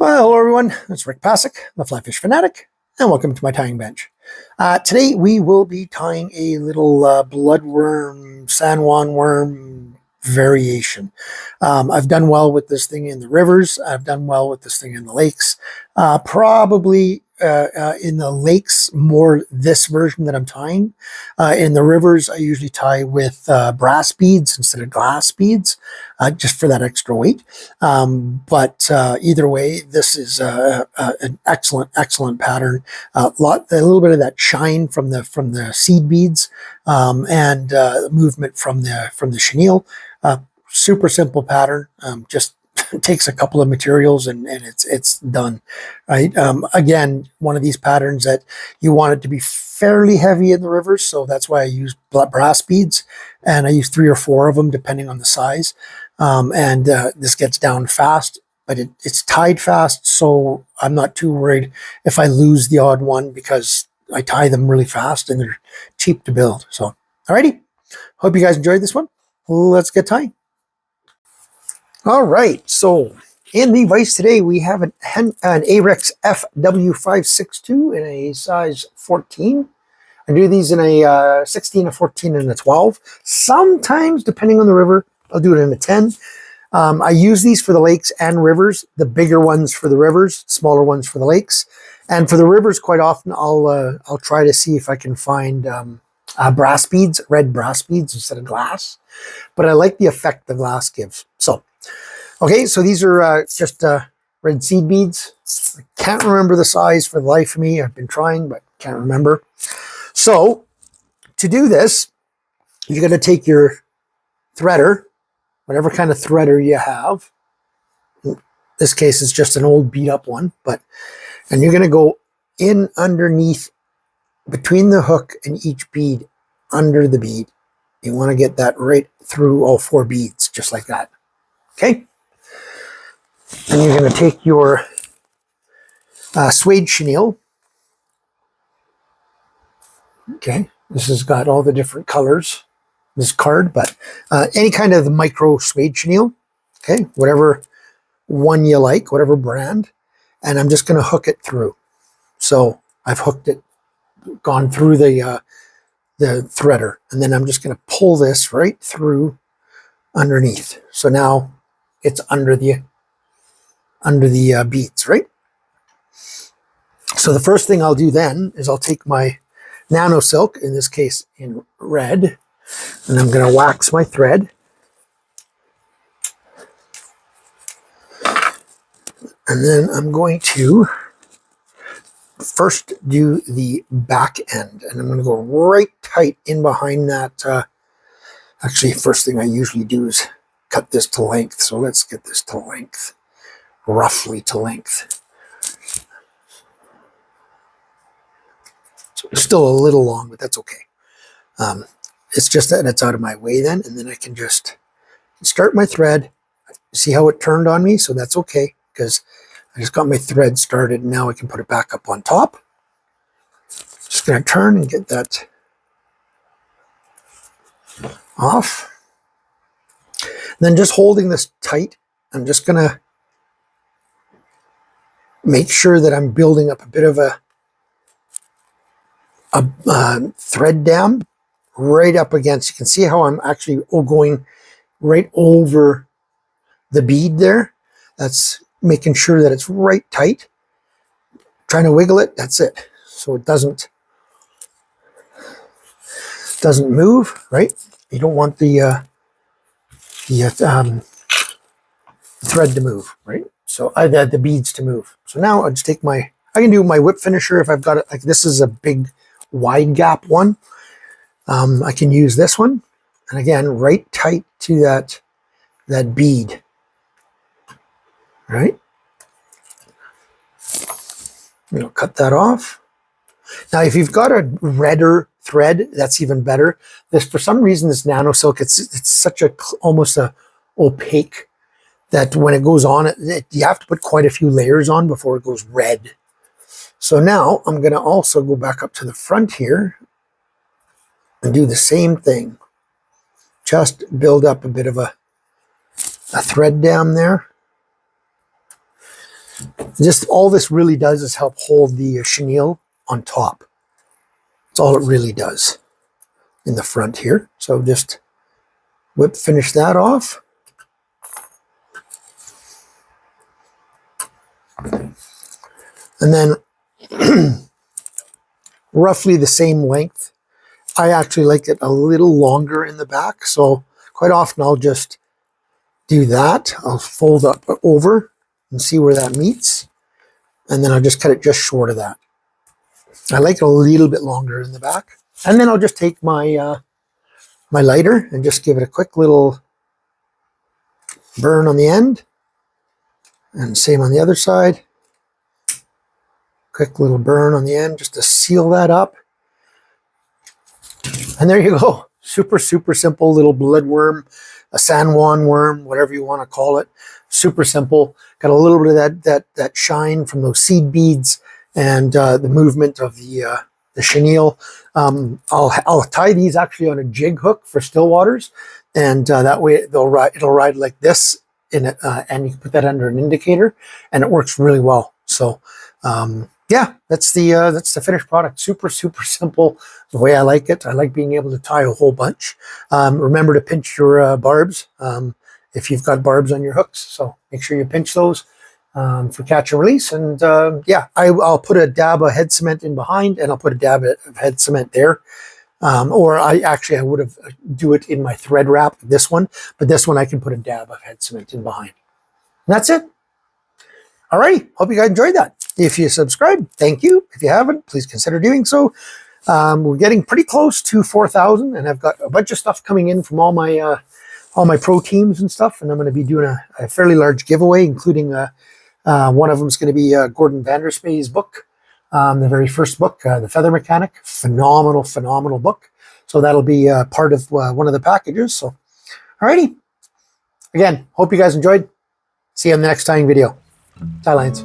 Well, hello everyone, it's Rick Passek, the FlyFish Fanatic, and welcome to my tying bench. Today we will be tying a little bloodworm, San Juan worm variation. I've done well with this thing in the rivers. I've done well with this thing in the lakes. Probably in the lakes, more this version that I'm tying. In the rivers, I usually tie with brass beads instead of glass beads, just for that extra weight. But either way, this is an excellent pattern. A little bit of that shine from the seed beads, and movement from the chenille. Super simple pattern. Just takes a couple of materials and it's done, right? Again, one of these patterns that you want it to be fairly heavy in the rivers, so that's why I use brass beads, and I use 3 or 4 of them depending on the size. This gets down fast, but it's tied fast, so I'm not too worried if I lose the odd one because I tie them really fast and they're cheap to build. So, alrighty, hope you guys enjoyed this one. Let's get tying. All right, so in the vise today, we have an Ahrex FW562 in a size 14. I do these in a 16, a 14, and a 12. Sometimes, depending on the river, I'll do it in a 10. I use these for the lakes and rivers, the bigger ones for the rivers, smaller ones for the lakes. And for the rivers, quite often, I'll try to see if I can find brass beads, red brass beads instead of glass. But I like the effect the glass gives. So, okay, so these are just red seed beads. I can't remember the size for the life of me. I've been trying, but can't remember. So, to do this, you're going to take your threader, whatever kind of threader you have. In this case, it's just an old beat up one, and you're going to go in underneath, between the hook and each bead, under the bead. You want to get that right through all 4 beads, just like that. Okay? And you're going to take your suede chenille. Okay, this has got all the different colors, this card, but any kind of the micro suede chenille. Okay, whatever one you like, whatever brand. And I'm just going to hook it through. So I've hooked it, gone through the threader, and then I'm just going to pull this right through underneath. So now it's under the beads, right? So the first thing I'll do then is I'll take my nano silk, in this case in red, and I'm going to wax my thread. And then I'm going to first do the back end, and I'm going to go right tight in behind that. Actually, first thing I usually do is cut this to length. So let's get this to length, roughly to length. So it's still a little long, but that's okay. It's just that it's out of my way then, and then I can just start my thread. See how it turned on me? So that's okay, because I just got my thread started, and now I can put it back up on top. Just going to turn and get that off. And then just holding this tight, I'm just going to make sure that I'm building up a bit of a thread dam right up against. You can see how I'm actually going right over the bead there. That's making sure that it's right tight. Trying to wiggle it, that's it. So it doesn't move, right? You don't want the thread to move, right? So the beads to move. So now I just take I can do my whip finisher if I've got it. Like this is a big wide gap one. I can use this one, and again, right tight to that bead, right? Cut that off. Now, if you've got a redder thread, that's even better. For some reason, this nano silk, it's such almost a opaque that when it goes on, you have to put quite a few layers on before it goes red. So now I'm going to also go back up to the front here and do the same thing. Just build up a bit of a thread dam there. Just all this really does is help hold the chenille on top. That's all it really does in the front here. So just finish that off. And then roughly the same length. I actually like it a little longer in the back. So quite often I'll just do that. I'll fold up over and see where that meets. And then I'll just cut it just short of that. I like it a little bit longer in the back. And then I'll just take my my lighter and just give it a quick little burn on the end. And same on the other side. Quick little burn on the end just to seal that up. And there you go. Super, super simple little bloodworm, a San Juan worm, whatever you want to call it. Super simple. Got a little bit of that shine from those seed beads and the movement of the chenille. I'll tie these actually on a jig hook for Stillwaters, and that way it'll ride like this in it, and you can put that under an indicator, and it works really well. So yeah, that's the finished product. Super, super simple. The way I like it. I like being able to tie a whole bunch. Remember to pinch your barbs if you've got barbs on your hooks. So make sure you pinch those for catch and release. And yeah, I'll put a dab of head cement in behind, and I'll put a dab of head cement there. Or I would have do it in my thread wrap, this one, but this one I can put a dab of head cement in behind. And that's it. Alrighty, hope you guys enjoyed that. If you subscribed, thank you. If you haven't, please consider doing so. We're getting pretty close to 4,000, and I've got a bunch of stuff coming in from all my pro teams and stuff, and I'm going to be doing a fairly large giveaway, including one of them is going to be Gordon Vanderspee's book, the very first book, The Feather Mechanic. Phenomenal, phenomenal book. So that'll be part of one of the packages. So, alrighty. Again, hope you guys enjoyed. See you on the next tying video. Tie lines.